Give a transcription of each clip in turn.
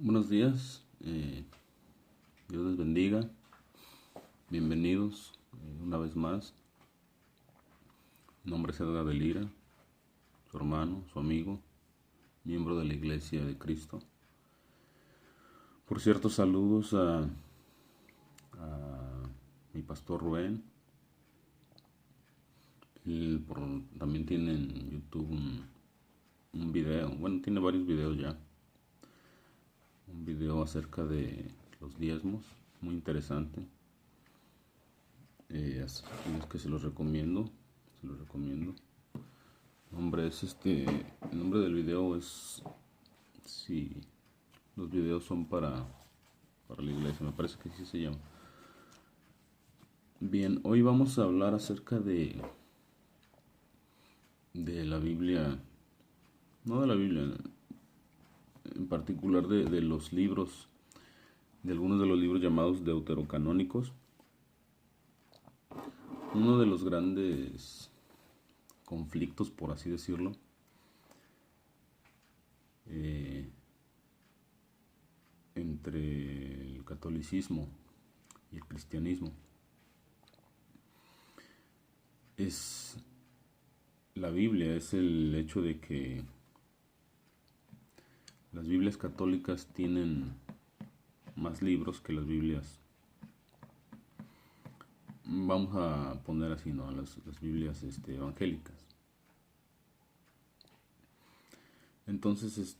Buenos días, Dios les bendiga, bienvenidos una vez más. Mi nombre es Edgar de Lira, su hermano, su amigo, miembro de la Iglesia de Cristo. Por cierto, saludos a mi pastor Rubén. También tiene en YouTube un video, bueno, tiene varios videos ya. Un video acerca de los diezmos, muy interesante. Así es que se los recomiendo. El nombre del video es, si los videos son para la iglesia, me parece que sí se llama. Bien, hoy vamos a hablar acerca de la Biblia, no de la Biblia, en particular de los libros, de algunos de los libros llamados deuterocanónicos. Uno de los grandes conflictos, por así decirlo, entre el catolicismo y el cristianismo es la Biblia, es el hecho de que las Biblias católicas tienen más libros que las Biblias, vamos a poner así, ¿no? Las Biblias evangélicas. Entonces,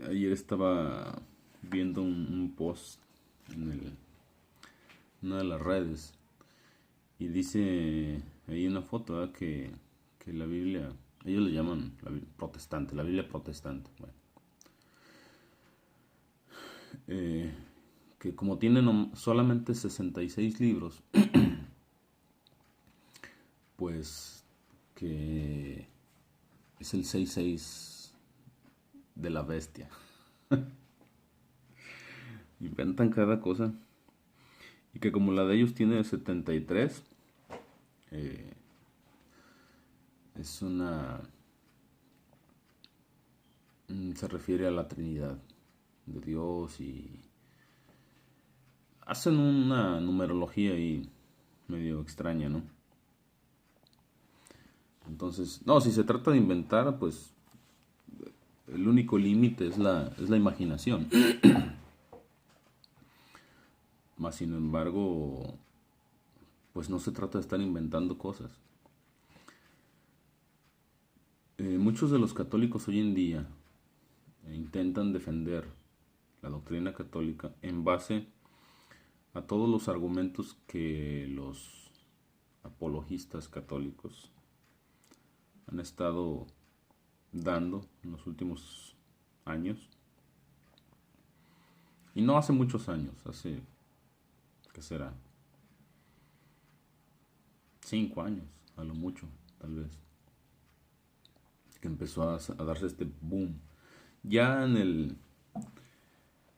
ayer estaba viendo un post en una de las redes y dice ahí una foto, ¿verdad? Que la Biblia, ellos le llaman la Biblia protestante, la Biblia protestante. Bueno, que como tienen solamente 66 libros, pues que es el 66 de la bestia. Inventan cada cosa. Y que como la de ellos tiene 73, es una... se refiere a la Trinidad de Dios y hacen una numerología ahí medio extraña, ¿no? Entonces, no, si se trata de inventar, pues el único límite es la imaginación. Más sin embargo, pues no se trata de estar inventando cosas. Muchos de los católicos hoy en día intentan defender la doctrina católica en base a todos los argumentos que los apologistas católicos han estado dando en los últimos años. Y no hace muchos años, hace, ¿qué será? 5 años, a lo mucho, tal vez. Que empezó a darse este boom. Ya en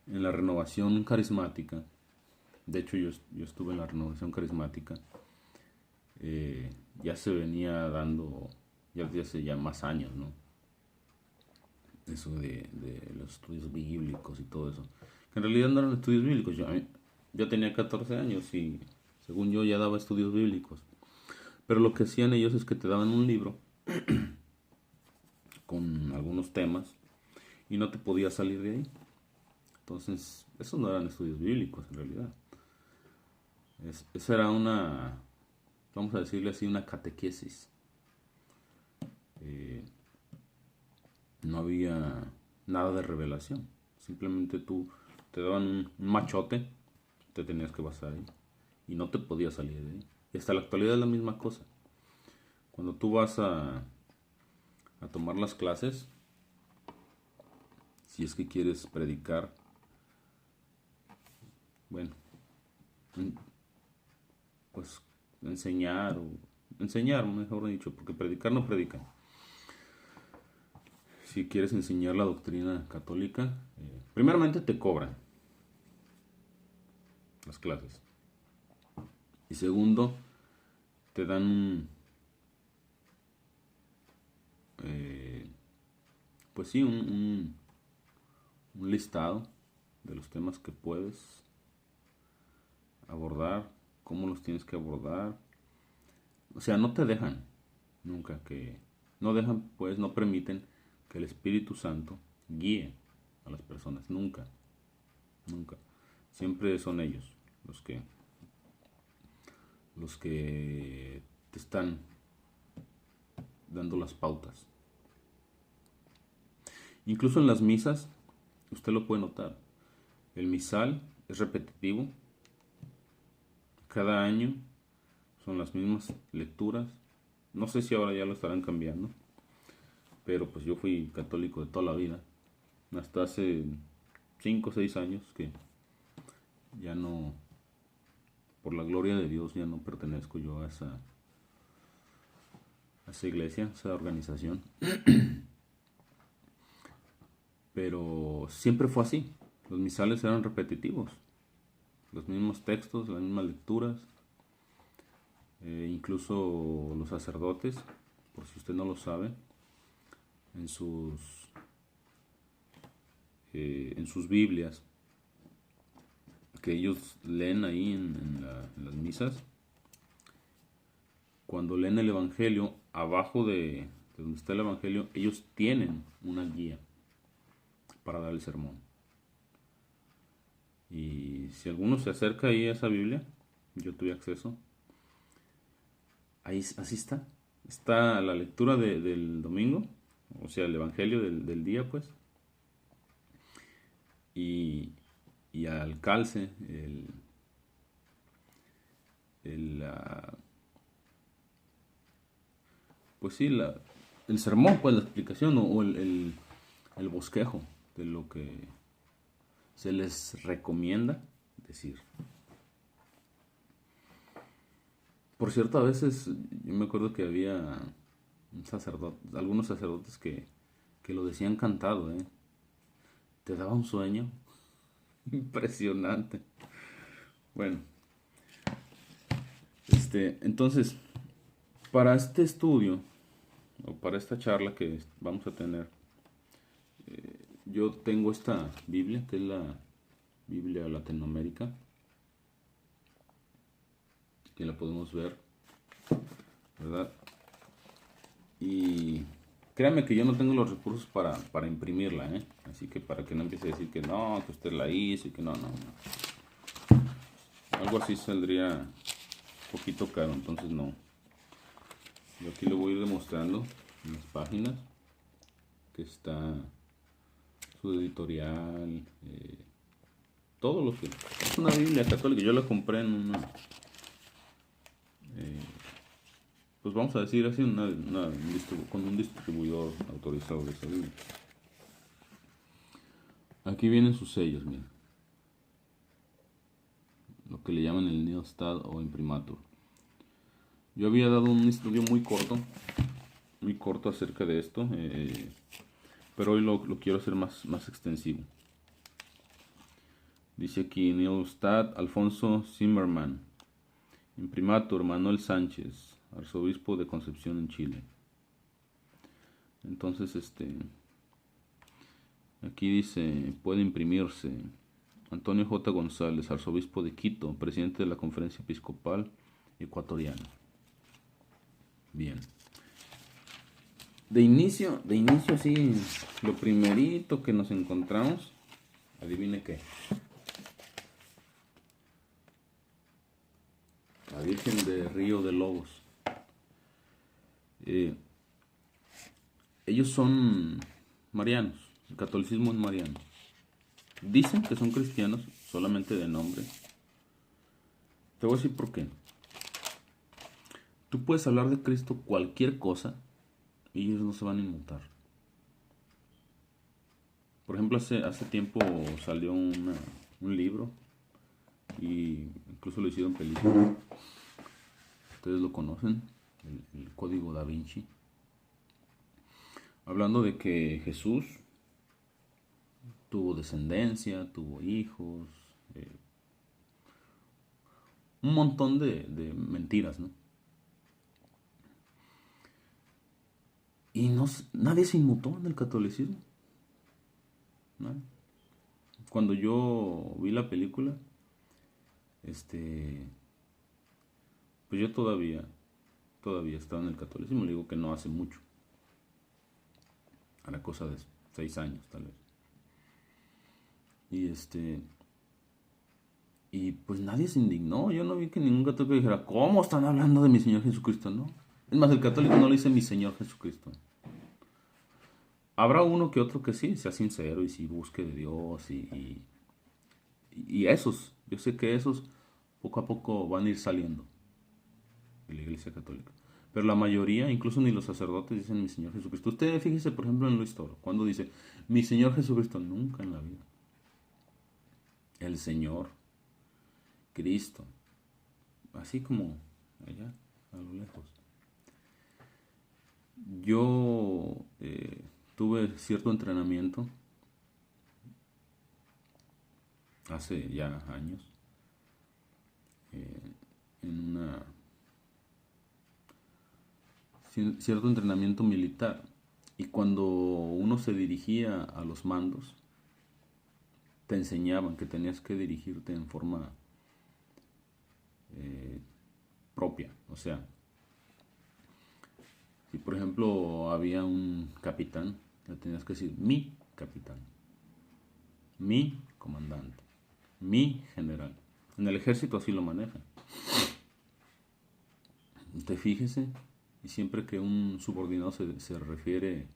la renovación carismática, de hecho yo estuve en la renovación carismática, ya se venía dando, ya desde hace ya más años, ¿no? Eso de los estudios bíblicos y todo eso. Que en realidad no eran estudios bíblicos, yo tenía 14 años y según yo ya daba estudios bíblicos. Pero lo que hacían ellos es que te daban un libro con algunos temas y no te podías salir de ahí. Entonces, esos no eran estudios bíblicos en realidad. Esa era una, vamos a decirle así, una catequesis. No había nada de revelación. Simplemente tú te daban un machote, te tenías que basar ahí y no te podías salir de ahí. Y hasta la actualidad es la misma cosa. Cuando tú vas a tomar las clases, si es que quieres predicar, bueno, pues enseñar, mejor dicho, porque predicar no predican. Si quieres enseñar la doctrina católica, primeramente te cobran las clases. Y segundo, te dan pues sí, un listado de los temas que puedes abordar, cómo los tienes que abordar. O sea, no te dejan nunca no dejan, pues, no permiten que el Espíritu Santo guíe a las personas, nunca, nunca. Siempre son ellos los que te están dando las pautas. Incluso en las misas, usted lo puede notar. El misal es repetitivo. Cada año son las mismas lecturas. No sé si ahora ya lo estarán cambiando. Pero pues yo fui católico de toda la vida. Hasta hace 5 o 6 años que ya no, por la gloria de Dios, ya no pertenezco yo a esa iglesia, a esa organización. Pero siempre fue así. Los misales eran repetitivos. Los mismos textos, las mismas lecturas. Incluso los sacerdotes, por si usted no lo sabe, en sus Biblias, que ellos leen ahí en las misas, cuando leen el Evangelio, abajo de donde está el Evangelio, ellos tienen una guía para dar el sermón. Y si alguno se acerca ahí a esa Biblia, yo tuve acceso, ahí así está. Está la lectura del domingo, o sea, el Evangelio del día, pues. Y al calce, pues sí, el sermón, pues la explicación o el bosquejo de lo que se les recomienda decir. Por cierto, a veces yo me acuerdo que había algunos sacerdotes que lo decían cantado, ¿eh? Te daba un sueño impresionante. Bueno, entonces, para este estudio o para esta charla que vamos a tener, yo tengo esta Biblia, que es la Biblia Latinoamérica, que la podemos ver, ¿verdad? Y créanme que yo no tengo los recursos para imprimirla, ¿eh? Así que para que no empiece a decir que no, que usted la hizo y que no. Algo así saldría un poquito caro, entonces no. Yo aquí le voy a ir demostrando en las páginas que está su editorial, todo lo que es una Biblia católica. Yo la compré en una, pues vamos a decir así, con un distribuidor autorizado de esa Biblia. Aquí vienen sus sellos, miren, lo que le llaman el Neostat o imprimatur. Yo había dado un estudio muy corto acerca de esto, pero hoy lo quiero hacer más extensivo. Dice aquí Neostat Alfonso Zimmermann, imprimatur Manuel Sánchez, arzobispo de Concepción en Chile. Entonces, aquí dice, puede imprimirse. Antonio J. González, arzobispo de Quito, presidente de la Conferencia Episcopal Ecuatoriana. Bien. De inicio, sí, lo primerito que nos encontramos, adivine qué. La Virgen de Río de Lobos. Ellos son marianos, el catolicismo es mariano. Dicen que son cristianos solamente de nombre. Te voy a decir por qué. Tú puedes hablar de Cristo cualquier cosa y ellos no se van a inmutar. Por ejemplo, hace tiempo salió un libro y incluso lo hicieron película. Ustedes lo conocen, el Código Da Vinci. Hablando de que Jesús tuvo descendencia, tuvo hijos, un montón de mentiras, ¿no? Y nadie se inmutó en el catolicismo. ¿No? cuando yo vi la película, este, pues yo todavía estaba en el catolicismo. Le digo que no hace mucho, a la cosa de 6 años tal vez. Y y pues nadie se indignó. Yo no vi que ningún católico dijera, ¿cómo están hablando de mi Señor Jesucristo? No. Es más, el católico no le dice mi Señor Jesucristo. Habrá uno que otro que sí, sea sincero y sí busque de Dios y esos, yo sé que esos poco a poco van a ir saliendo de la Iglesia Católica. Pero la mayoría, incluso ni los sacerdotes, dicen mi Señor Jesucristo. Usted fíjese, por ejemplo, en Luis Toro, cuando dice mi Señor Jesucristo, nunca en la vida. El Señor, Cristo, así como allá, a lo lejos. Yo tuve cierto entrenamiento hace ya años en cierto entrenamiento militar, y cuando uno se dirigía a los mandos te enseñaban que tenías que dirigirte en forma propia. O sea, si por ejemplo había un capitán, le tenías que decir mi capitán, mi comandante, mi general. En el ejército así lo manejan. Usted fíjese, y siempre que un subordinado se refiere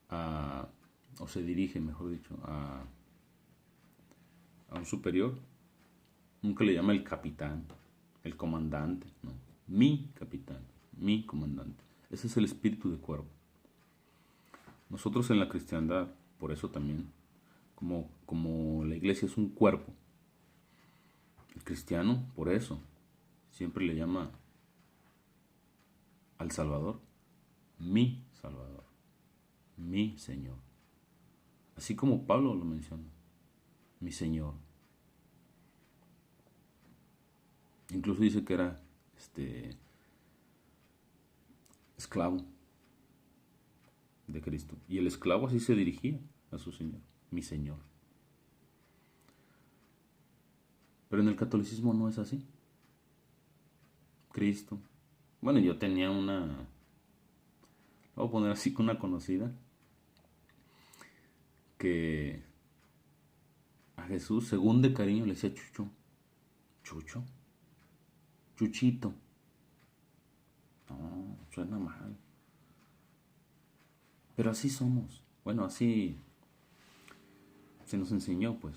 a, o se dirige, mejor dicho, a un superior, nunca le llama el capitán, el comandante, no. Mi capitán, mi comandante. Ese es el espíritu de cuerpo. Nosotros en la cristiandad, por eso también, como la iglesia es un cuerpo, el cristiano, por eso, siempre le llama al Salvador mi Salvador, mi Señor. Así como Pablo lo menciona, mi Señor. Incluso dice que era esclavo de Cristo. Y el esclavo así se dirigía a su Señor, mi Señor. Pero en el catolicismo no es así. Cristo. Bueno, yo tenía voy a poner así, con una conocida, que a Jesús, según de cariño, le decía Chucho. Chucho. Chuchito. No, suena mal. Pero así somos. Bueno, así se nos enseñó, pues.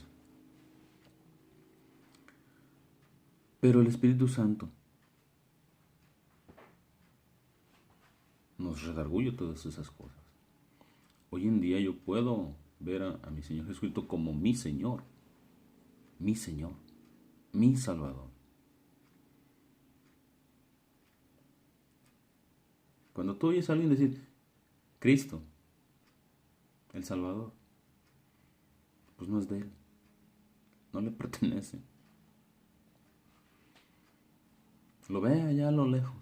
Pero el Espíritu Santo nos redarguye todas esas cosas. Hoy en día yo puedo ver a mi Señor Jesucristo como mi Señor, mi Señor, mi Salvador. Cuando tú oyes a alguien decir Cristo, el Salvador, pues no es de Él, no le pertenece. Lo ve allá a lo lejos.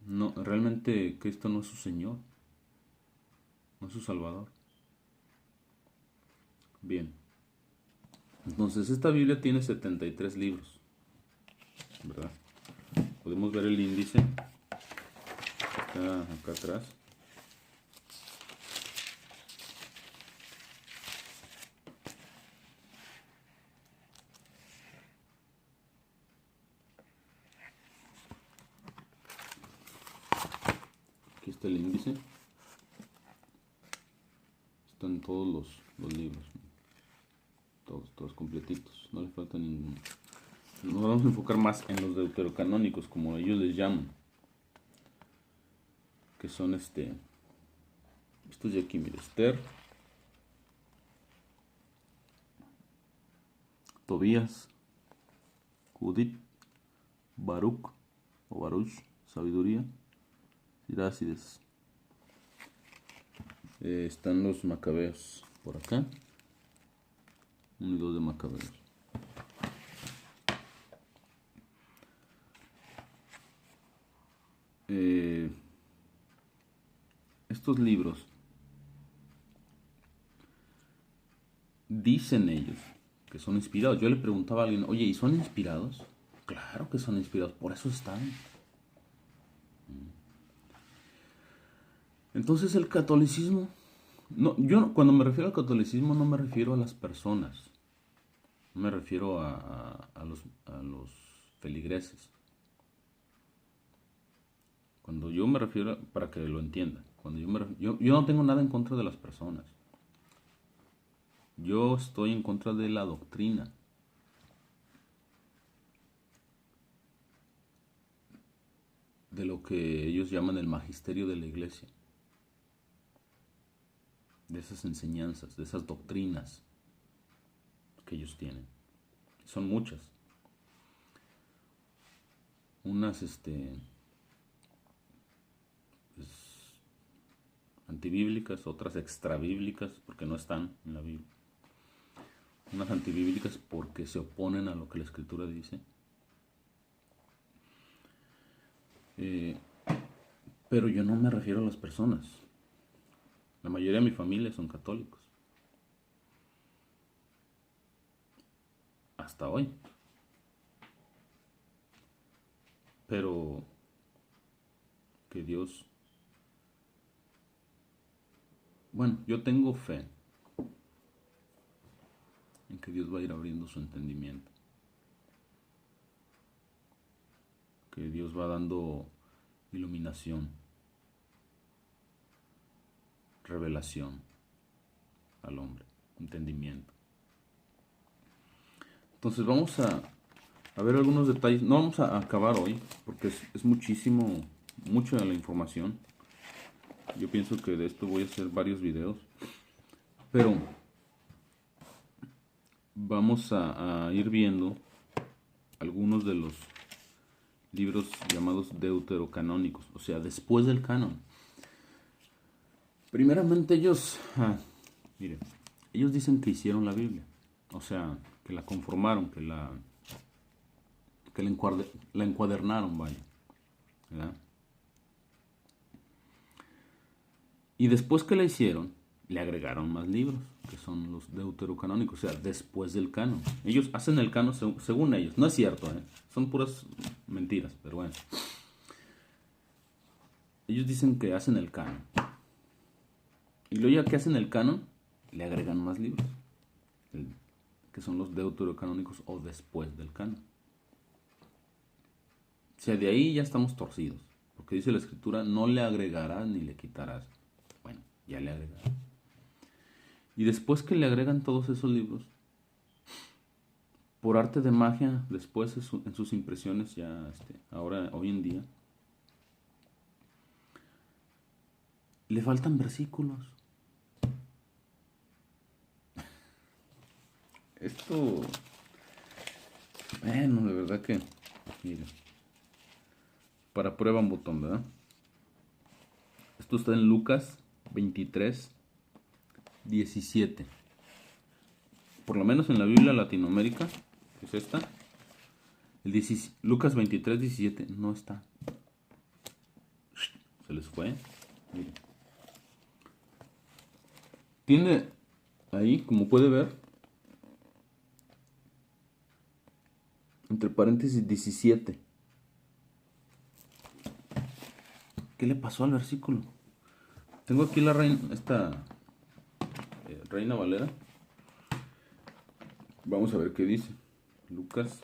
No, realmente Cristo no es su Señor, no es su Salvador. Bien. Entonces esta Biblia tiene 73 libros, ¿verdad? Podemos ver el índice acá atrás. Aquí está el índice. Están todos los libros. Todos completitos. No le falta ninguno. Nos vamos a enfocar más en los deuterocanónicos, como ellos les llaman. Que son estos de aquí, mire, Esther, Tobías, Judith, Baruch o Baruch, sabiduría, Sirácides. Están los macabeos por acá. 1 y 2 de Macabeos. Estos libros dicen ellos que son inspirados. Yo le preguntaba a alguien, oye, ¿y son inspirados? Claro que son inspirados, por eso están. Entonces el catolicismo, no, yo cuando me refiero al catolicismo no me refiero a las personas, no me refiero a los feligreses. Cuando yo me refiero, para que lo entiendan, cuando yo no tengo nada en contra de las personas. Yo estoy en contra de la doctrina. De lo que ellos llaman el magisterio de la iglesia. De esas enseñanzas, de esas doctrinas que ellos tienen. Son muchas. Unas pues, antibíblicas, otras extrabíblicas, porque no están en la Biblia. Unas antibíblicas porque se oponen a lo que la Escritura dice. Pero yo no me refiero a las personas. La mayoría de mi familia son católicos. Hasta hoy. Pero que Dios... Bueno, yo tengo fe en que Dios va a ir abriendo su entendimiento. Que Dios va dando iluminación, revelación al hombre, entendimiento. Entonces vamos a ver algunos detalles. No vamos a acabar hoy porque es mucha la información. Yo pienso que de esto voy a hacer varios videos. Pero vamos a ir viendo algunos de los libros llamados deuterocanónicos, o sea, después del canon. Primeramente ellos dicen que hicieron la Biblia, o sea, que la conformaron, que la encuadernaron, vaya, ¿verdad? Y después que la hicieron, le agregaron más libros, que son los deuterocanónicos, o sea, después del canon. Ellos hacen el canon según ellos. No es cierto, son puras mentiras, pero bueno. Ellos dicen que hacen el canon. Y luego ya que hacen el canon, le agregan más libros, que son los deuterocanónicos o después del canon. O sea, de ahí ya estamos torcidos, porque dice la Escritura, no le agregarás ni le quitarás. Bueno, ya le agregaron. Y después que le agregan todos esos libros, por arte de magia, después en sus impresiones, ya ahora, hoy en día, le faltan versículos. Esto, bueno, de verdad que, mira, para prueba un botón, ¿verdad? Esto está en Lucas 23, 17. Por lo menos en la Biblia Latinoamérica, que es esta, Lucas 23, 17 no está. Se les fue. Miren. Tiene ahí, como puede ver, entre paréntesis 17. ¿Qué le pasó al versículo? Tengo aquí la Reina Valera. Vamos a ver qué dice. Lucas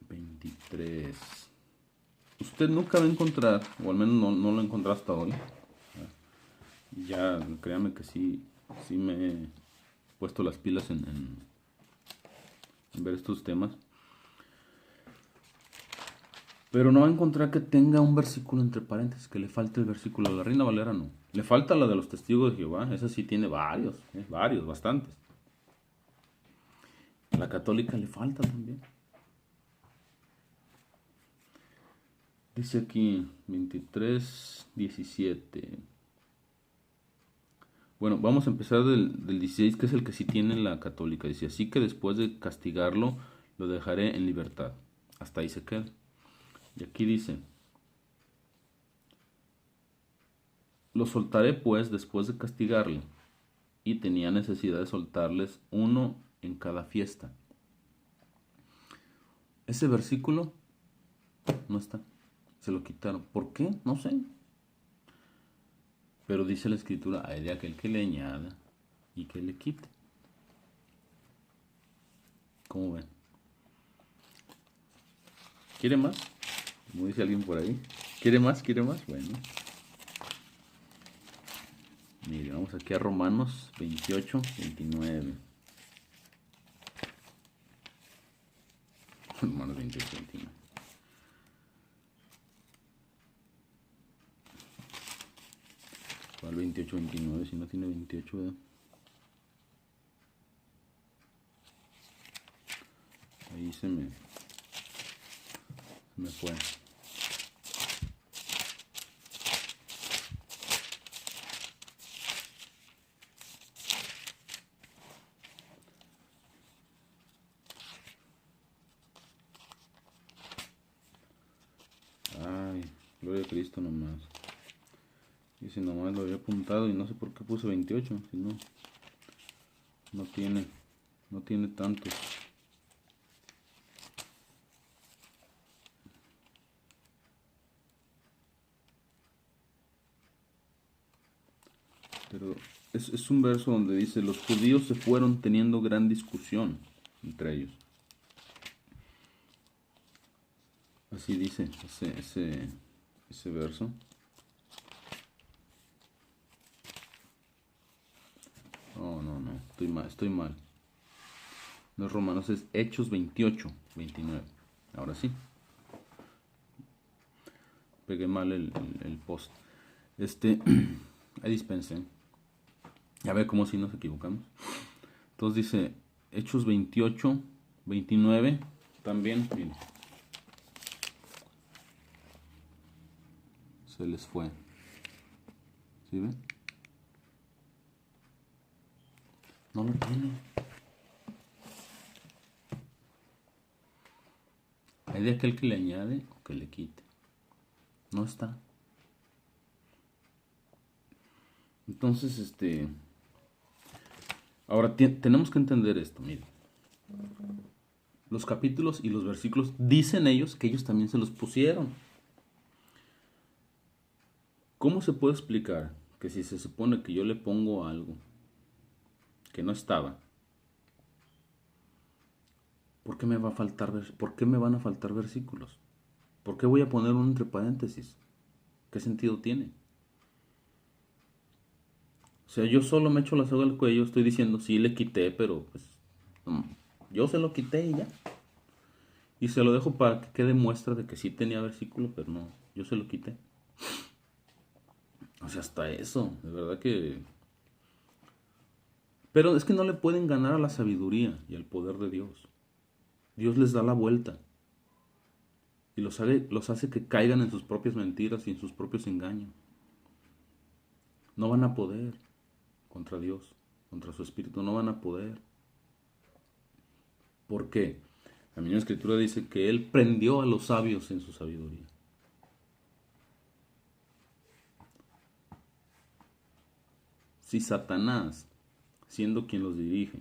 23. Usted nunca va a encontrar, o al menos no lo encontré hasta hoy. Ya, créanme que sí me he puesto las pilas en ver estos temas. Pero no va a encontrar que tenga un versículo entre paréntesis, que le falte el versículo. De la Reina Valera no. Le falta la de los testigos de Jehová. Esa sí tiene varios, bastantes. A la católica le falta también. Dice aquí 23, 17. Bueno, vamos a empezar del 16, que es el que sí tiene la católica. Dice, así que después de castigarlo, lo dejaré en libertad. Hasta ahí se queda. Y aquí dice, Los soltaré pues después de castigarle. Y tenía necesidad de soltarles uno en cada fiesta. Ese versículo no está. Se lo quitaron. ¿Por qué? No sé. Pero dice la escritura, hay de aquel que le añada y que le quite. ¿Cómo ven? ¿Quiere más? Como dice alguien por ahí. ¿Quiere más? ¿Quiere más? Bueno. Mire, vamos aquí a Romanos 28, 29. Romanos 28, 29. ¿Cuál 28, 29? Si no tiene 28, ¿verdad? Ahí se me fue. Ay, gloria a Cristo nomás. Y si nomás lo había apuntado y no sé por qué puse 28, si no, no tiene tantos. Pero es un verso donde dice, los judíos se fueron teniendo gran discusión entre ellos. Así dice ese verso. Oh, no, estoy mal. No es Romanos, es Hechos 28, 29. Ahora sí. Pegué mal el post. Ahí dispensen. Ya ve cómo si nos equivocamos. Entonces dice Hechos 28, 29. También, miren. Se les fue. ¿Sí ven? No lo tiene. Hay de aquel que le añade o que le quite. No está. Entonces, ahora tenemos que entender esto, miren. Los capítulos y los versículos dicen ellos que ellos también se los pusieron. ¿Cómo se puede explicar que si se supone que yo le pongo algo que no estaba, ¿por qué me va a faltar por qué me van a faltar versículos? ¿Por qué voy a poner un entre paréntesis? ¿Qué sentido tiene? O sea, yo solo me echo la soga al cuello, estoy diciendo, sí le quité, pero pues yo se lo quité y ya. Y se lo dejo para que quede muestra de que sí tenía versículo, pero no, yo se lo quité. O sea, hasta eso, de verdad que... Pero es que no le pueden ganar a la sabiduría y al poder de Dios. Dios les da la vuelta. Y los hace que caigan en sus propias mentiras y en sus propios engaños. No van a poder contra Dios, contra su espíritu, no van a poder. ¿Por qué? La misma escritura dice que Él prendió a los sabios en su sabiduría. Si Satanás, siendo quien los dirige,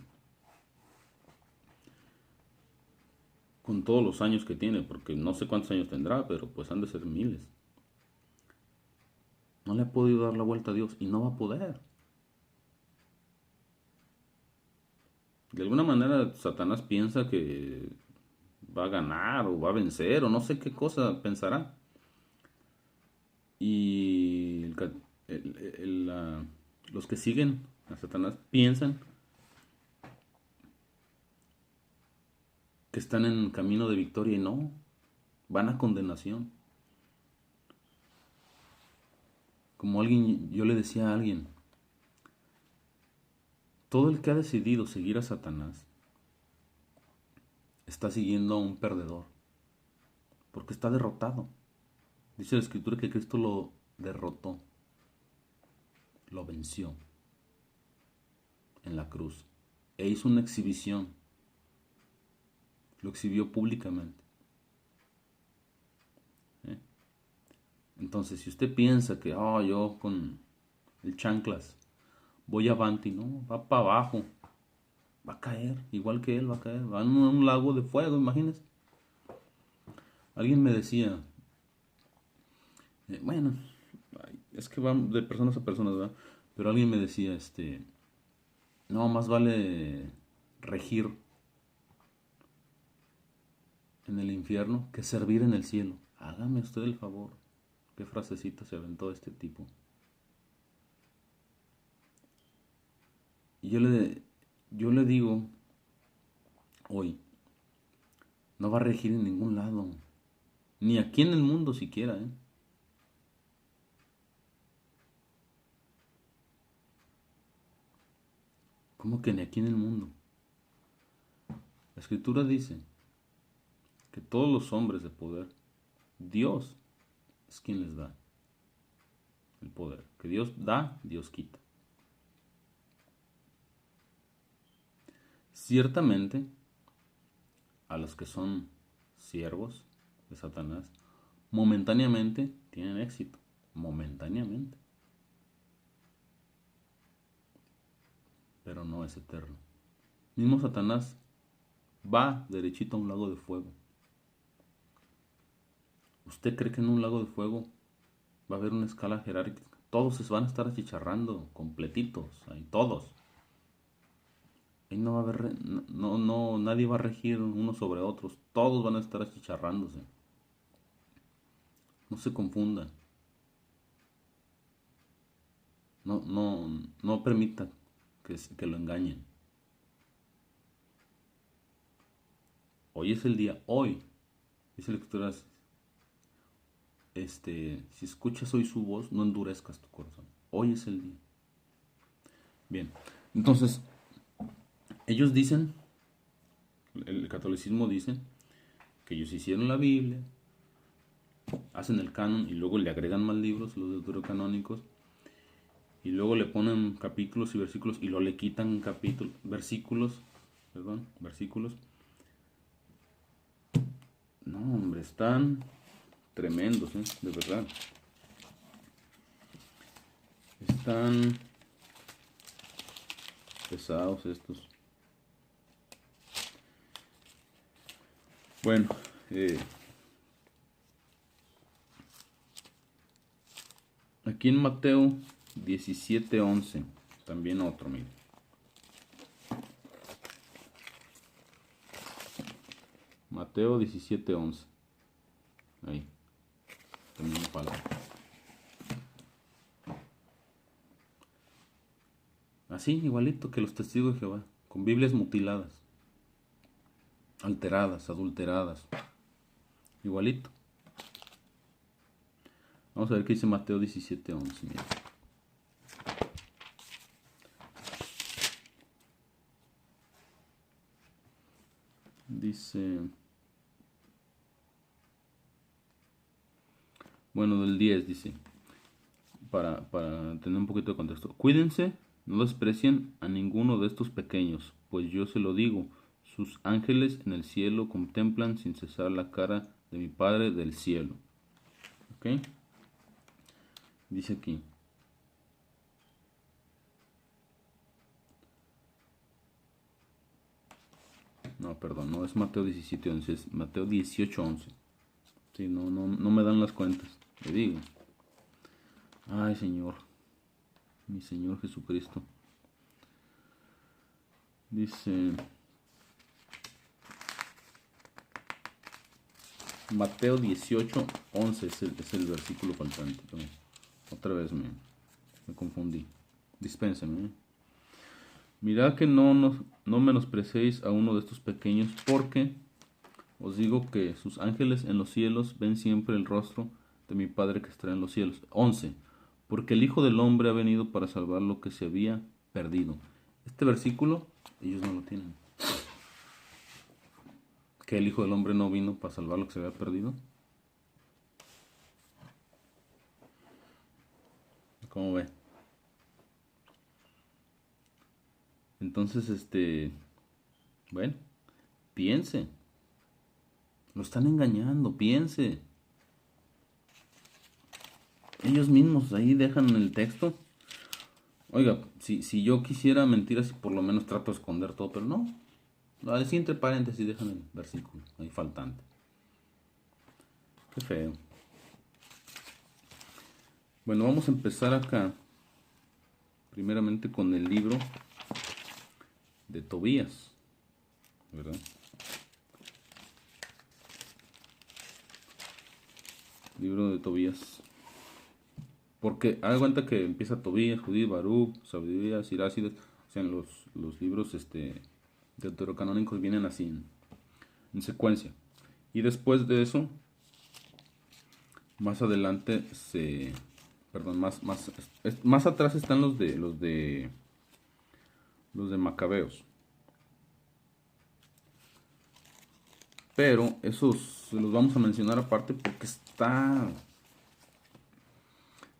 con todos los años que tiene, porque no sé cuántos años tendrá, pero pues han de ser miles, no le ha podido dar la vuelta a Dios y no va a poder. De alguna manera Satanás piensa que va a ganar o va a vencer o no sé qué cosa pensará. Y los que siguen a Satanás piensan que están en camino de victoria y no, van a condenación. Como yo le decía a alguien, todo el que ha decidido seguir a Satanás está siguiendo a un perdedor, porque está derrotado. Dice la escritura que Cristo lo derrotó, lo venció en la cruz e hizo una exhibición, lo exhibió públicamente. Entonces, si usted piensa que yo con el chanclas. Voy avanti, no, va para abajo. Va a caer, igual que él va a caer. Va en un lago de fuego, imagínense. Alguien me decía, bueno, es que va de personas a personas, ¿verdad? Pero alguien me decía, no, más vale regir en el infierno que servir en el cielo. Hágame usted el favor. ¿Qué frasecita se aventó este tipo? Y yo le digo hoy, no va a regir en ningún lado. Ni aquí en el mundo siquiera, ¿eh? ¿Cómo que ni aquí en el mundo? La escritura dice que todos los hombres de poder, Dios es quien les da el poder. Que Dios da, Dios quita. Ciertamente, a los que son siervos de Satanás, momentáneamente tienen éxito. Momentáneamente. Pero no es eterno. Mismo Satanás va derechito a un lago de fuego. ¿Usted cree que en un lago de fuego va a haber una escala jerárquica? Todos se van a estar achicharrando, completitos, ahí todos. Ahí no va a haber, nadie va a regir unos sobre otros. Todos van a estar achicharrándose. No se confundan. No permita que lo engañen. Hoy es el día, hoy. Dice la escritura, si escuchas hoy su voz, no endurezcas tu corazón. Hoy es el día. Bien, entonces, ellos dicen, el catolicismo dice, que ellos hicieron la Biblia, hacen el canon y luego le agregan más libros, los deuterocanónicos, y luego le ponen capítulos y versículos y luego le quitan versículos. No, hombre, están tremendos, de verdad. Están pesados estos. Bueno, aquí en Mateo 17:11, también otro, mire. Mateo 17:11. Ahí. También una palabra. Así, igualito que los testigos de Jehová, con Biblias mutiladas, alteradas, adulteradas. Igualito. Vamos a ver qué dice Mateo 17:11. Mira. Dice, bueno, del 10 dice, para tener un poquito de contexto. Cuídense, no desprecien a ninguno de estos pequeños, pues yo se lo digo, sus ángeles en el cielo contemplan sin cesar la cara de mi Padre del cielo. ¿Ok? Dice aquí. No, perdón, no es Mateo 17:11, es Mateo 18:11. Sí, no me dan las cuentas, le digo. Ay, Señor, mi Señor Jesucristo. Dice Mateo 18:11 es el versículo faltante. Otra vez me confundí. Dispénseme. Mirad que no menosprecéis a uno de estos pequeños, porque os digo que sus ángeles en los cielos ven siempre el rostro de mi Padre que está en los cielos. 11. Porque el Hijo del Hombre ha venido para salvar lo que se había perdido. Este versículo ellos no lo tienen. ¿Que el Hijo del Hombre no vino para salvar lo que se había perdido? ¿Cómo ve? Entonces, bueno, piense. Lo están engañando, piense. Ellos mismos ahí dejan el texto. Oiga, si yo quisiera mentir así, por lo menos trato de esconder todo, pero no. Así entre paréntesis dejan el versículo, ahí faltante. Qué feo. Bueno, vamos a empezar acá, primeramente con el libro de Tobías, ¿verdad? Libro de Tobías. Porque haga cuenta que empieza Tobías, Judí, Baruch, Sabiduría, Sirácides. O sea, los libros deuterocanónicos vienen así, en secuencia. Y después de eso, más adelante perdón, más atrás están los de Macabeos. Pero esos los vamos a mencionar aparte porque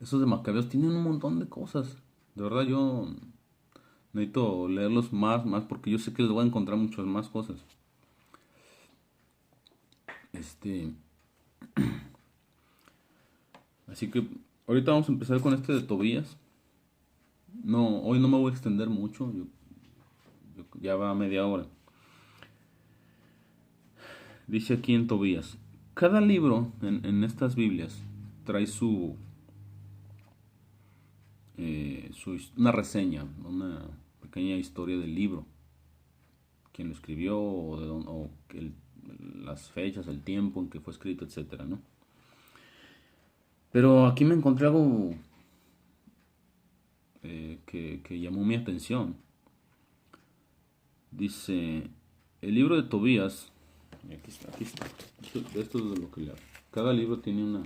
esos de Macabeos tienen un montón de cosas. De verdad yo necesito leerlos más, porque yo sé que les voy a encontrar muchas más cosas. Así que ahorita vamos a empezar con este de Tobías. No, hoy no me voy a extender mucho. Ya va a media hora. Dice aquí en Tobías: cada libro en estas Biblias trae una reseña, una pequeña historia del libro, quién lo escribió, las fechas, el tiempo en que fue escrito, etcétera, ¿no? Pero aquí me encontré algo que llamó mi atención. Dice, el libro de Tobías, aquí está. Esto es de lo que le hablo. Cada libro tiene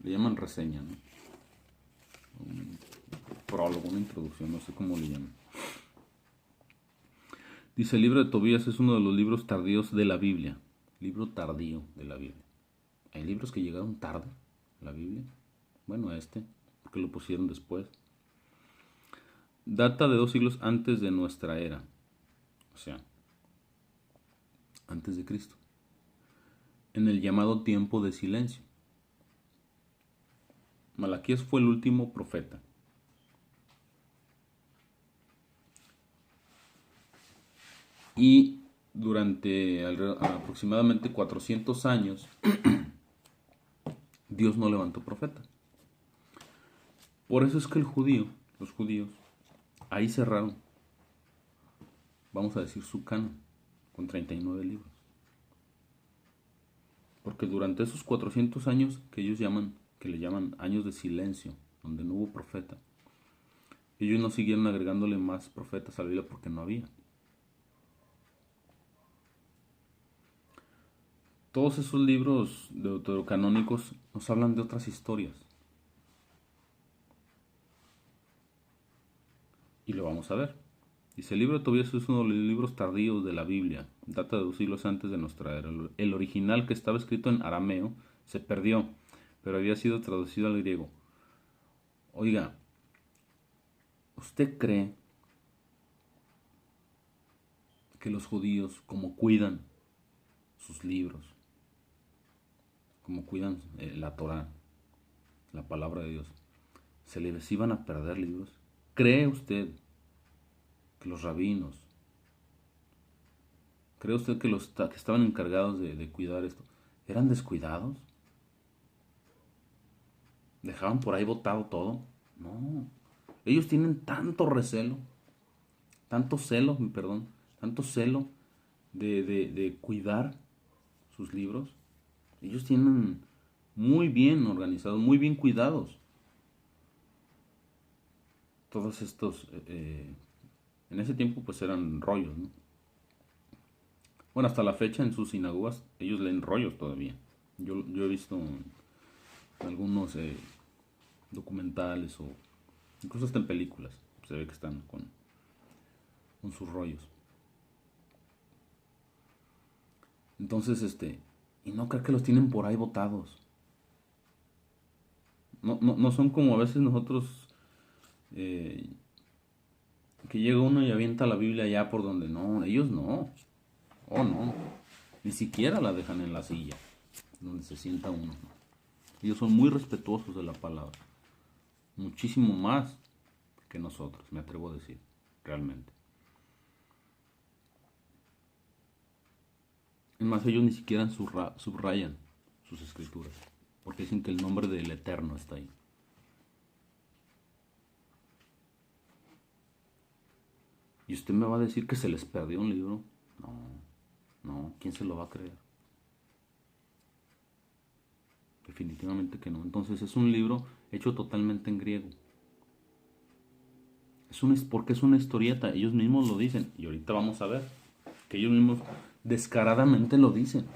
le llaman reseña, ¿no? Un prólogo, una introducción, no sé cómo le llaman. Dice, el libro de Tobías es uno de los libros tardíos de la Biblia. Libro tardío de la Biblia. Hay libros que llegaron tarde a la Biblia. Bueno, porque lo pusieron después. Data de 2 siglos antes de nuestra era. O sea, antes de Cristo. En el llamado tiempo de silencio. Malaquías fue el último profeta. Y durante aproximadamente 400 años, Dios no levantó profeta. Por eso es que los judíos, ahí cerraron, vamos a decir, su canon, con 39 libros. Porque durante esos 400 años que le llaman años de silencio, donde no hubo profeta, ellos no siguieron agregándole más profetas a la Biblia porque no había. Todos esos libros deuterocanónicos nos hablan de otras historias. Y lo vamos a ver. Dice, el libro de Tobías es uno de los libros tardíos de la Biblia. Data de 2 siglos antes de nuestra era. El original, que estaba escrito en arameo, se perdió, pero había sido traducido al griego. Oiga, ¿usted cree que los judíos, como cuidan sus libros, como cuidan la Torá, la palabra de Dios, se les iban a perder libros? ¿Cree usted que los rabinos, cree usted que los que estaban encargados de cuidar esto, eran descuidados? ¿Dejaban por ahí botado todo? No. Ellos tienen tanto celo de cuidar sus libros. Ellos tienen muy bien organizados, muy bien cuidados todos estos, en ese tiempo pues eran rollos, ¿no? Bueno, hasta la fecha en sus sinagogas ellos leen rollos todavía. Yo he visto algunos documentales o incluso hasta en películas se ve que están con sus rollos. Entonces, y no creo que los tienen por ahí botados. No son como a veces nosotros, que llega uno y avienta la Biblia allá por donde no. Ellos no. Oh, no. Ni siquiera la dejan en la silla donde se sienta uno. Ellos son muy respetuosos de la palabra. muchísimo más que nosotros, me atrevo a decir, realmente. Es más, ellos ni siquiera subrayan sus escrituras, porque dicen que el nombre del Eterno está ahí. ¿Y usted me va a decir que se les perdió un libro? No, no, ¿quién se lo va a creer? Definitivamente que no. Entonces es un libro hecho totalmente en griego. Porque es una historieta, ellos mismos lo dicen. Y ahorita vamos a ver que ellos mismos descaradamente lo dicen.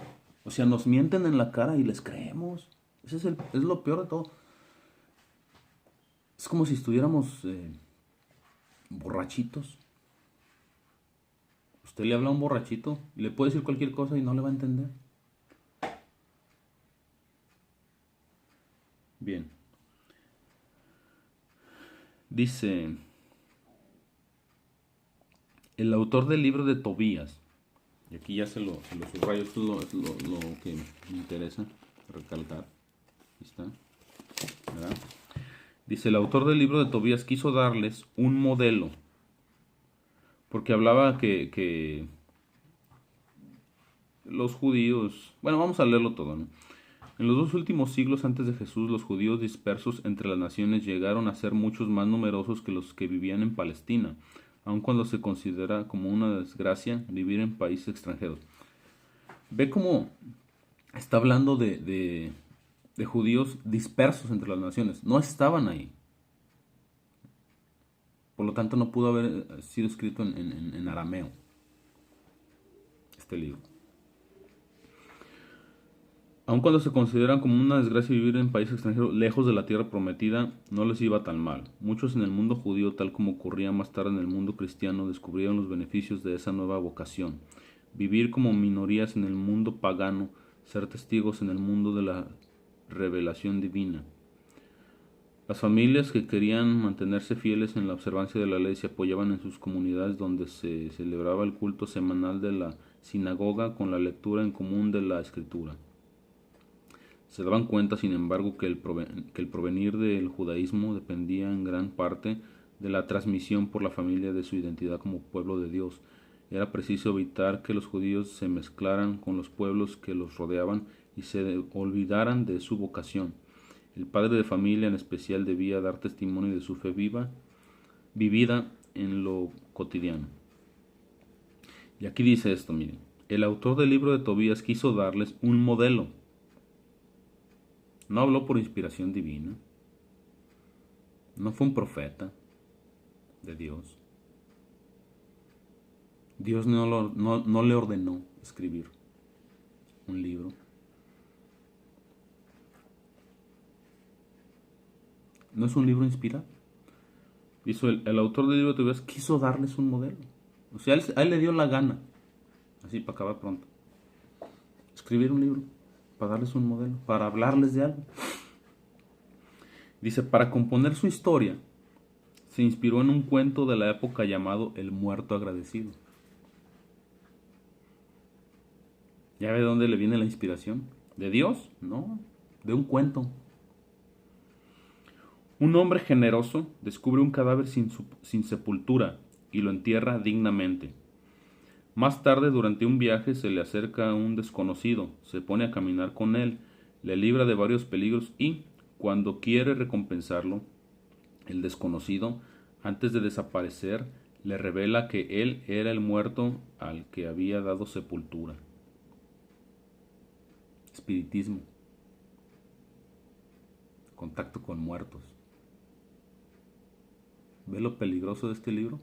O sea, nos mienten en la cara y les creemos. Es lo peor de todo. Es como si estuviéramos borrachitos. Usted le habla a un borrachito y le puede decir cualquier cosa y no le va a entender. Bien. Dice, el autor del libro de Tobías, y aquí ya se lo subrayo, esto es lo que me interesa recalcar. Aquí está, ¿verdad? Dice, el autor del libro de Tobías quiso darles un modelo, porque hablaba que los judíos, bueno, vamos a leerlo todo, ¿no? En los 2 últimos siglos antes de Jesús, los judíos dispersos entre las naciones llegaron a ser muchos más numerosos que los que vivían en Palestina, aun cuando se considera como una desgracia vivir en países extranjeros. Ve cómo está hablando de judíos dispersos entre las naciones. No estaban ahí. Por lo tanto, no pudo haber sido escrito en arameo este libro. Aun cuando se consideran como una desgracia vivir en países extranjeros lejos de la tierra prometida, no les iba tan mal. Muchos en el mundo judío, tal como ocurría más tarde en el mundo cristiano, descubrieron los beneficios de esa nueva vocación. Vivir como minorías en el mundo pagano, ser testigos en el mundo de la revelación divina. Las familias que querían mantenerse fieles en la observancia de la ley se apoyaban en sus comunidades donde se celebraba el culto semanal de la sinagoga con la lectura en común de la escritura. Se daban cuenta, sin embargo, que el provenir del judaísmo dependía en gran parte de la transmisión por la familia de su identidad como pueblo de Dios. Era preciso evitar que los judíos se mezclaran con los pueblos que los rodeaban y se olvidaran de su vocación. El padre de familia en especial debía dar testimonio de su fe vivida en lo cotidiano. Y aquí dice esto, miren. El autor del libro de Tobías quiso darles un modelo. No habló por inspiración divina. No fue un profeta de Dios. Dios no le ordenó escribir un libro. No es un libro inspirado. El autor del libro de Tobías quiso darles un modelo. O sea, a él le dio la gana, así para acabar pronto, escribir un libro, para darles un modelo, para hablarles de algo. Dice, para componer su historia, se inspiró en un cuento de la época llamado El Muerto Agradecido. ¿Ya ve de dónde le viene la inspiración? ¿De Dios? No, de un cuento. Un hombre generoso descubre un cadáver sin sepultura y lo entierra dignamente. Más tarde, durante un viaje, se le acerca a un desconocido, se pone a caminar con él, le libra de varios peligros y, cuando quiere recompensarlo, el desconocido, antes de desaparecer, le revela que él era el muerto al que había dado sepultura. Espiritismo. Contacto con muertos. ¿Ve lo peligroso de este libro?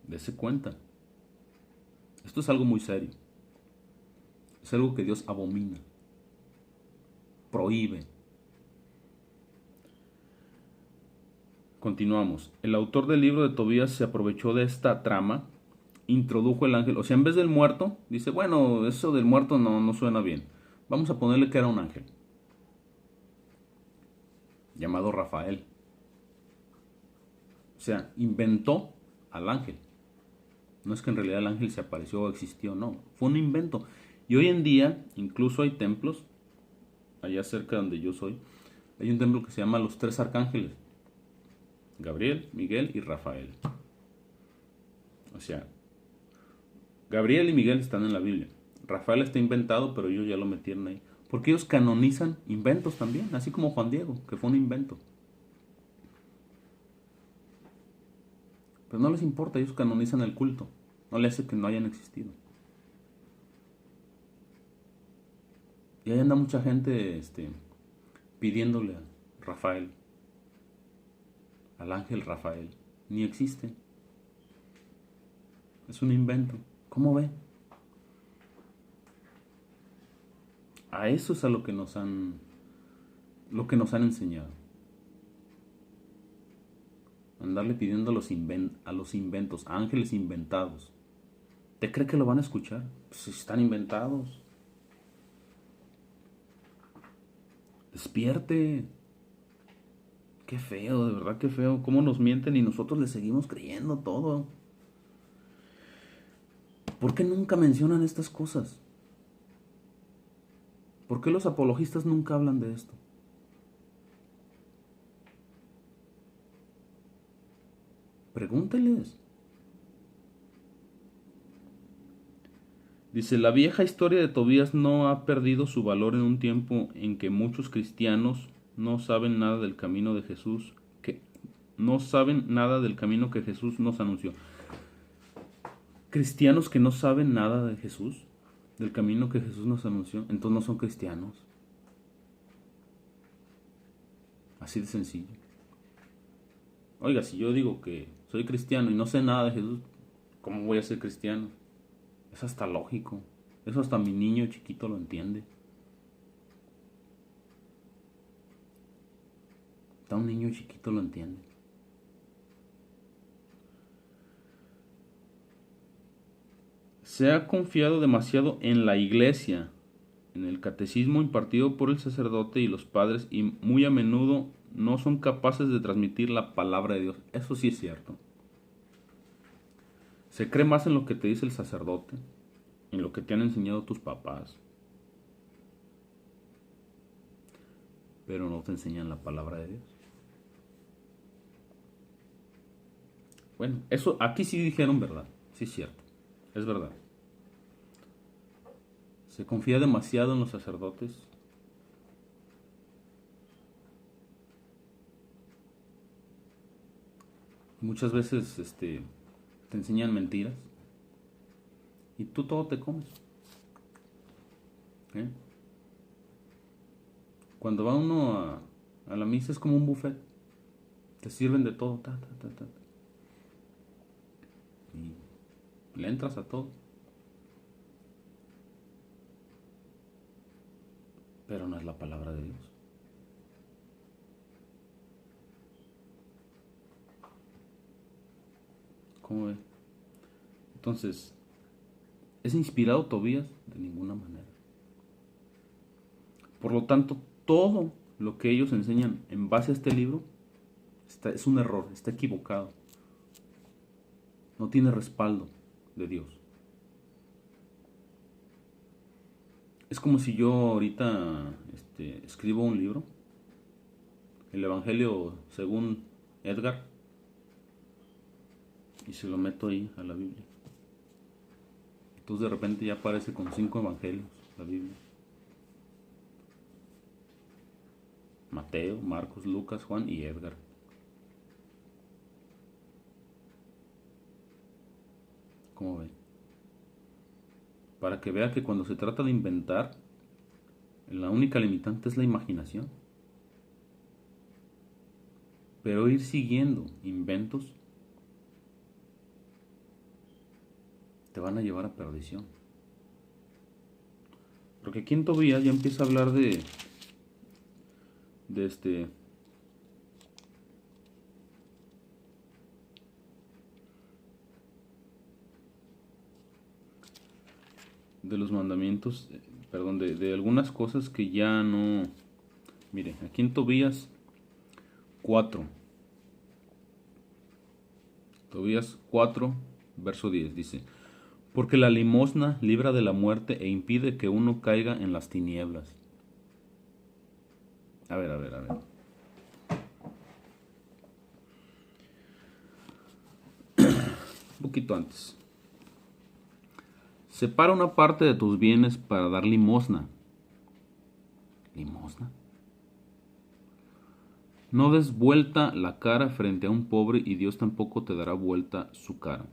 Dese cuenta. Esto es algo muy serio. Es algo que Dios abomina, prohíbe. Continuamos. El autor del libro de Tobías se aprovechó de esta trama, introdujo el ángel. O sea, en vez del muerto, dice, bueno, eso del muerto no suena bien. Vamos a ponerle que era un ángel, llamado Rafael. O sea, inventó al ángel. No es que en realidad el ángel se apareció o existió, no. Fue un invento. Y hoy en día, incluso hay templos, allá cerca donde yo soy, Hay un templo que se llama los tres arcángeles: Gabriel, Miguel y Rafael. O sea, Gabriel y Miguel están en la Biblia. Rafael está inventado, pero ellos ya lo metieron ahí. Porque ellos canonizan inventos también, así como Juan Diego, que fue un invento. Pero no les importa, ellos canonizan el culto. No le hace que no hayan existido. Y ahí anda mucha gente pidiéndole a Rafael, al ángel Rafael. Ni existe. Es un invento. ¿Cómo ve? A eso es a lo que nos han enseñado. Andarle pidiendo a los inventos, a ángeles inventados. ¿Te cree que lo van a escuchar? Pues están inventados. Despierte. Qué feo, de verdad, qué feo. Cómo nos mienten y nosotros les seguimos creyendo todo. ¿Por qué nunca mencionan estas cosas? ¿Por qué los apologistas nunca hablan de esto? Pregúnteles. Dice, la vieja historia de Tobías no ha perdido su valor en un tiempo en que muchos cristianos no saben nada del camino de Jesús, que no saben nada del camino que Jesús nos anunció. Cristianos que no saben nada de Jesús, del camino que Jesús nos anunció, entonces no son cristianos. Así de sencillo. Oiga, si yo digo que soy cristiano y no sé nada de Jesús, ¿cómo voy a ser cristiano? Es hasta lógico. Eso hasta mi niño chiquito lo entiende. Hasta un niño chiquito lo entiende. Se ha confiado demasiado en la iglesia, en el catecismo impartido por el sacerdote y los padres, y muy a menudo no son capaces de transmitir la palabra de Dios. Eso sí es cierto. Se cree más en lo que te dice el sacerdote, en lo que te han enseñado tus papás, pero no te enseñan la palabra de Dios. Bueno, eso aquí sí dijeron verdad, sí es cierto, es verdad. Se confía demasiado en los sacerdotes. Muchas veces te enseñan mentiras y tú todo te comes. ¿Eh? Cuando va uno a la misa es como un buffet. Te sirven de todo. Y le entras a todo. Pero no es la palabra de Dios. ¿Cómo ve? Entonces, ¿es inspirado Tobías? De ninguna manera. Por lo tanto, todo lo que ellos enseñan en base a este libro es un error, está equivocado. No tiene respaldo de Dios. Es como si yo ahorita escribo un libro, el Evangelio según Edgar, y se lo meto ahí a la Biblia. Entonces de repente ya aparece con 5 evangelios la Biblia: Mateo, Marcos, Lucas, Juan y Edgar. ¿Cómo ven? Para que vea que cuando se trata de inventar, la única limitante es la imaginación. Pero ir siguiendo inventos te van a llevar a perdición. Porque aquí en Tobías ya empieza a hablar de los mandamientos, perdón, de algunas cosas que ya no. Mire, aquí en Tobías 4, Tobías 4, verso 10, dice: porque la limosna libra de la muerte e impide que uno caiga en las tinieblas. A ver, a ver, a ver. Un poquito antes. Separa una parte de tus bienes para dar limosna. ¿Limosna? No des vuelta la cara frente a un pobre y Dios tampoco te dará vuelta su cara.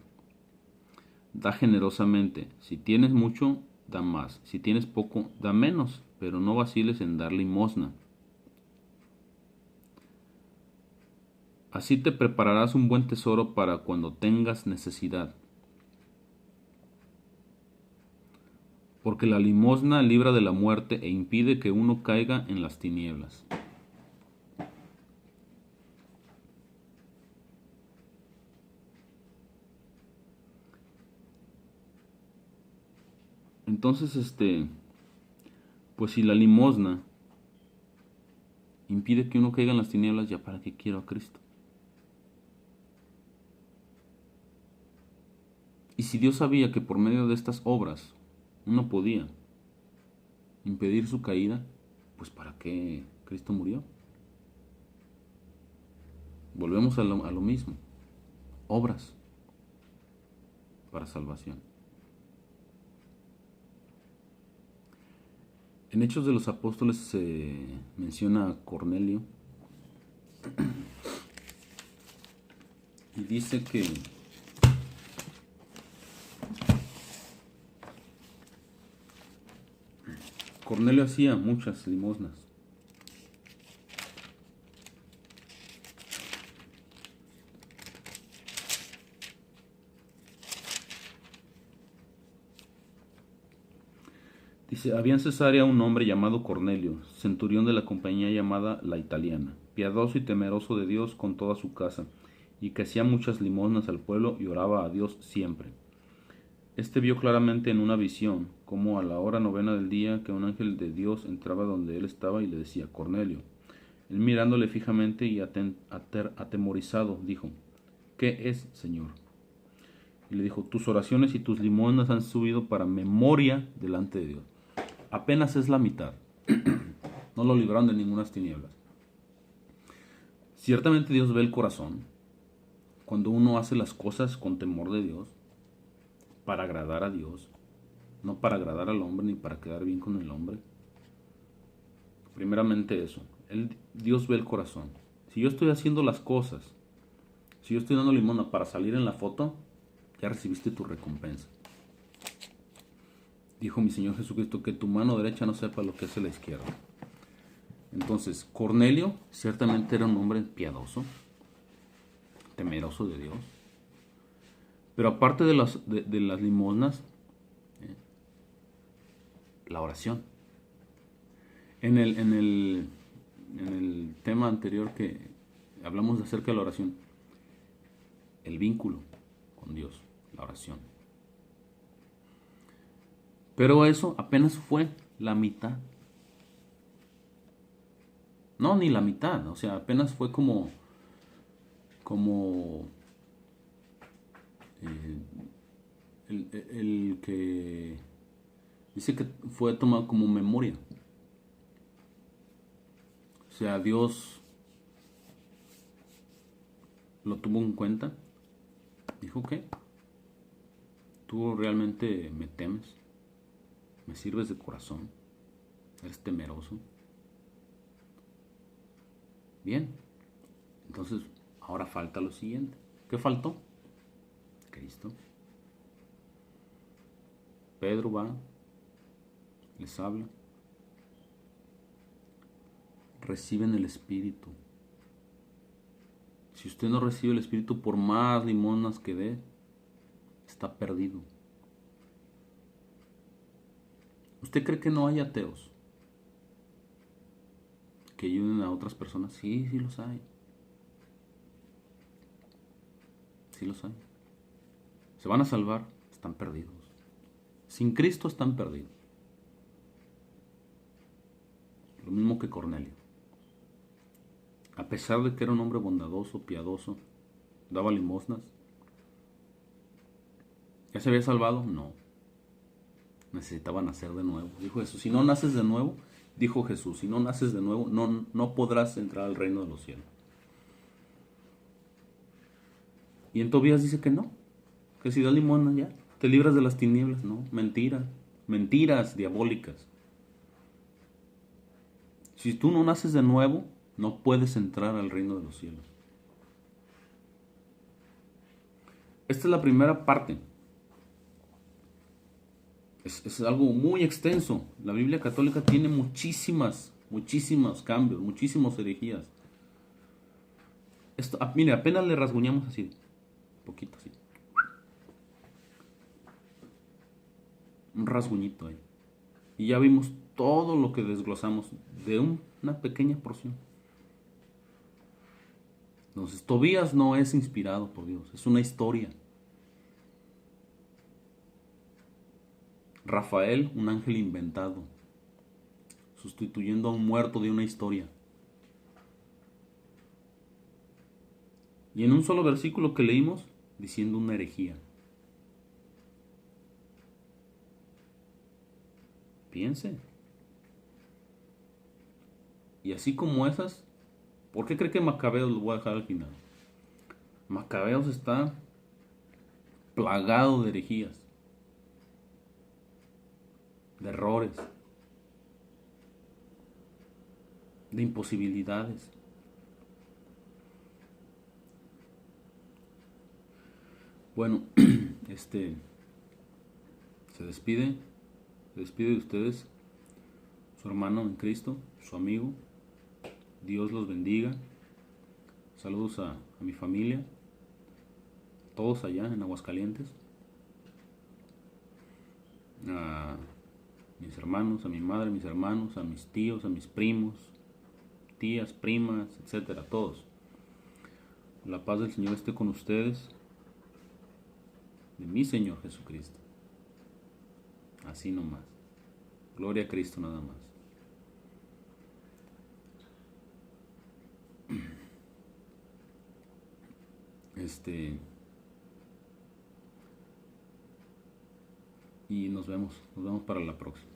Da generosamente. Si tienes mucho, da más. Si tienes poco, da menos. Pero no vaciles en dar limosna. Así te prepararás un buen tesoro para cuando tengas necesidad. Porque la limosna libra de la muerte e impide que uno caiga en las tinieblas. Entonces, pues si la limosna impide que uno caiga en las tinieblas, ya para qué quiero a Cristo. Y si Dios sabía que por medio de estas obras uno podía impedir su caída, pues para qué Cristo murió. Volvemos a lo mismo. Obras para salvación. En Hechos de los Apóstoles se menciona a Cornelio y dice que Cornelio hacía muchas limosnas. Dice, había en Cesarea un hombre llamado Cornelio, centurión de la compañía llamada La Italiana, piadoso y temeroso de Dios con toda su casa, y que hacía muchas limosnas al pueblo y oraba a Dios siempre. Este vio claramente en una visión, como a la hora novena del día, que un ángel de Dios entraba donde él estaba y le decía, Cornelio. Él mirándole fijamente y atemorizado, dijo, ¿qué es, Señor? Y le dijo, tus oraciones y tus limosnas han subido para memoria delante de Dios. Apenas es la mitad. No lo libraron de ningunas tinieblas. Ciertamente Dios ve el corazón. Cuando uno hace las cosas con temor de Dios, para agradar a Dios, no para agradar al hombre ni para quedar bien con el hombre. Primeramente eso. Dios ve el corazón. Si yo estoy haciendo las cosas, si yo estoy dando limosna para salir en la foto, ya recibiste tu recompensa. Dijo mi Señor Jesucristo, que tu mano derecha no sepa lo que hace la izquierda. Entonces, Cornelio ciertamente era un hombre piadoso, temeroso de Dios. Pero aparte de las limosnas, la oración. En el tema anterior que hablamos acerca de la oración, el vínculo con Dios, la oración. Pero eso apenas fue la mitad. No, ni la mitad, o sea, apenas fue como el que dice que fue tomado como memoria. O sea, Dios lo tuvo en cuenta. Dijo que tú realmente me temes, me sirves de corazón, eres temeroso. Bien, entonces ahora falta lo siguiente. ¿Qué faltó? Cristo. Pedro va, les habla, reciben el Espíritu. Si usted no recibe el Espíritu, por más limosnas que dé, está perdido. ¿Usted cree que no hay ateos que ayuden a otras personas? Sí, sí los hay. Sí los hay. ¿Se van a salvar? Están perdidos. Sin Cristo están perdidos. Lo mismo que Cornelio. A pesar de que era un hombre bondadoso, piadoso, daba limosnas. ¿Ya se había salvado? No. Necesitaba nacer de nuevo. Dijo eso, si no naces de nuevo, dijo Jesús, si no naces de nuevo, no podrás entrar al reino de los cielos. Y en Tobías dice que no, que si das limosna ya, te libras de las tinieblas. No, mentira, mentiras diabólicas. Si tú no naces de nuevo, no puedes entrar al reino de los cielos. Esta es la primera parte. Es algo muy extenso. La Biblia católica tiene muchísimos cambios, muchísimas herejías. Esto, mire, apenas le rasguñamos así, un poquito así. Un rasguñito ahí. Y ya vimos todo lo que desglosamos de una pequeña porción. Entonces, Tobías no es inspirado por Dios, es una historia. Rafael, un ángel inventado, sustituyendo a un muerto de una historia. Y en un solo versículo que leímos, diciendo una herejía. Piense. Y así como esas, ¿por qué cree que Macabeos lo voy a dejar al final? Macabeos está plagado de herejías, de errores, de imposibilidades. Bueno, se despide de ustedes, su hermano en Cristo, su amigo. Dios los bendiga. Saludos a mi familia, todos allá en Aguascalientes, a mis hermanos, a mi madre, a mis hermanos, a mis tíos, a mis primos, tías, primas, etcétera, todos. La paz del Señor esté con ustedes, de mi Señor Jesucristo. Así nomás. Gloria a Cristo nada más. Y nos vemos para la próxima.